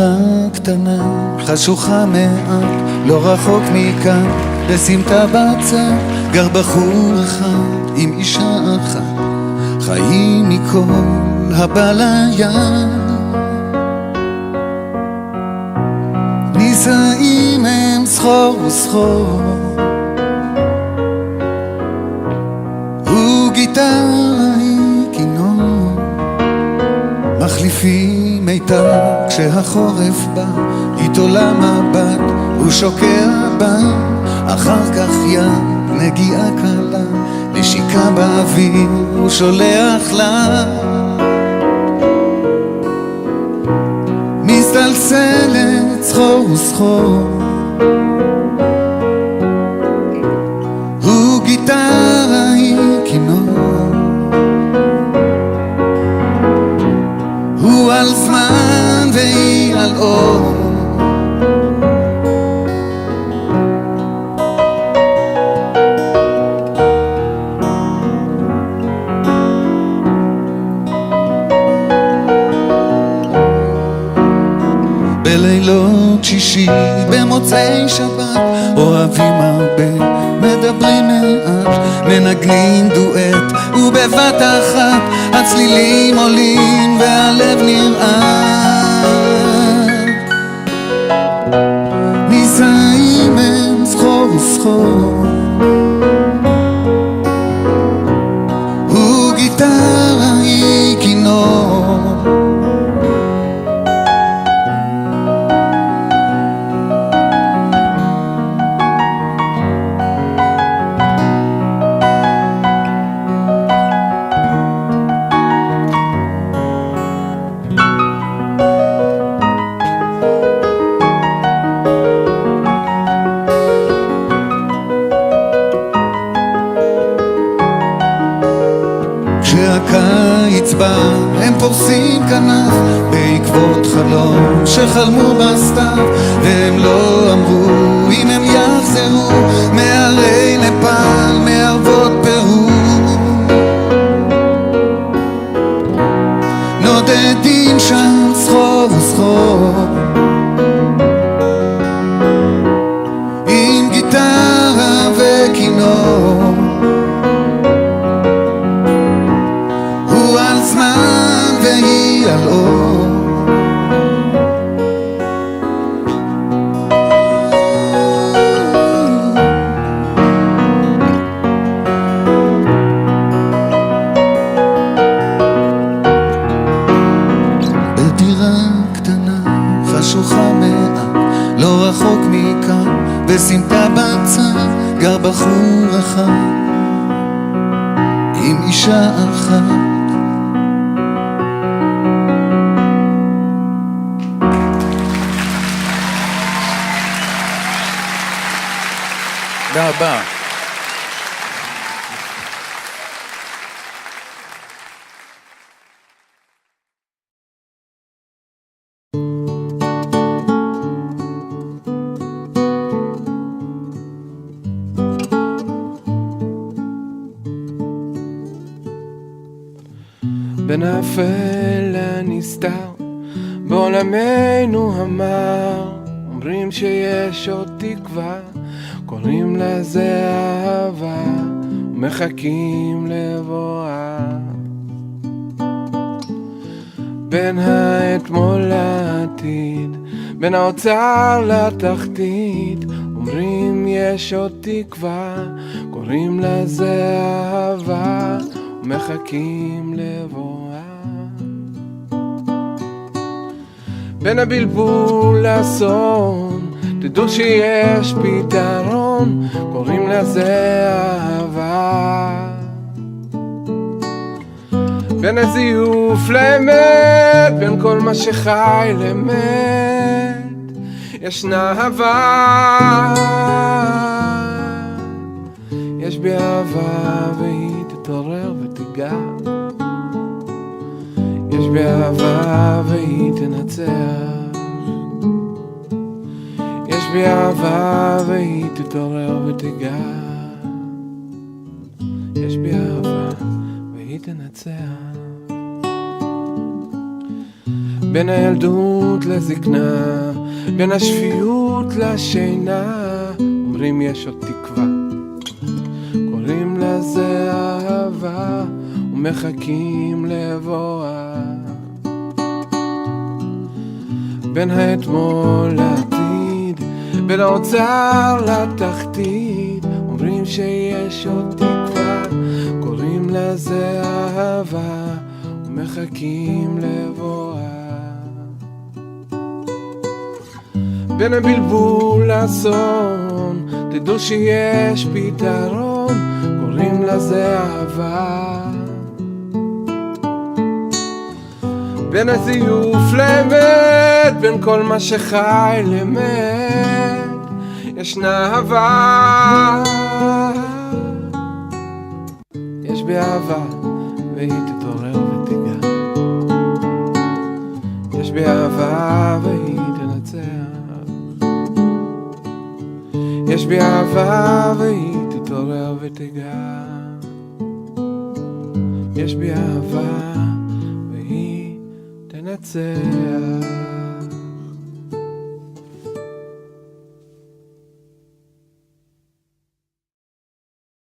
בדירה קטנה, חשוכה מעט, לא רחוק מכאן, בסמטה בצד, גר בחור אחד עם אישה אחת, חיים מכל הבא ליד. נישאים הם סחור וסחור, הוא גיטרה היא כינור, מחליפים מיתר כשהחורף בא, איתו למבט הוא שוקע בה, אחר כך יד נגיעה קלה, נשיקה באוויר הוא שולח לה, מסתלסלת סחור וסחור, הוא גיטרה היא כינור, הוא על זמן והיא על אור, בלילות שישי, במוצאי שבת, אוהבים הרבה, מדברים מעט, מנגנים דואט, ובבת אחת הצלילים עולים והלב נרעד. נישאים הם סחור וסחור, הוא גיטרה היא כינור, כשהקיץ בא הם פורסים כנף בעקבות חלום שחלמו בסתיו, והם לא אמרו אם הם יחזרו מערי נפאל, מערבות פרו, נודדים שם סחור וסחור, עם גיטרה וכינור, זמן והיא על אור, בדירה קטנה חשוכה מעט, לא רחוק מכאן, בסמטה בצד, גר בחור אחד עם אישה אחת. תודה רבה. בין האפל הנסתר בעולמנו המר, אומרים שיש עוד תקווה, קוראים לזה אהבה ומחכים לבואה. בין האתמול לעתיד, בין האוצר לתחתית, אומרים יש עוד תקווה, קוראים לזה אהבה ומחכים לבואה. בין הבלבול לאסון, תדעו שיש פתרון, קוראים לזה אהבה. בין הזיוף לאמת, בין כל מה שחי למת, ישנה אהבה. יש בי אהבה והיא תתעורר ותיגע, יש בי אהבה והיא תנצח, יש בי אהבה והיא תתעורר ותיגע, יש בי אהבה והיא תנצח. בין הילדות לזקנה, בין השפיות לשינה, אומרים יש עוד תקווה, קוראים לזה אהבה, ומחכים לבואה. בין האתמול לעתיד, בין האוצר לתחתית, אומרים שיש עוד תקווה, קוראים לזה אהבה, ומחכים לבואה. בין הבלבול לאסון, תדעו שיש פתרון, קוראים לזה אהבה. בין הזיוף לאמת, בין כל מה שחי למת, ישנה אהבה. יש בי אהבה והיא תתעורר ותיגע, יש בי אהבה והיא תנצח, יש בי אהבה והיא תתעורר ותיגע, יש בי אהבה והיא תנצח.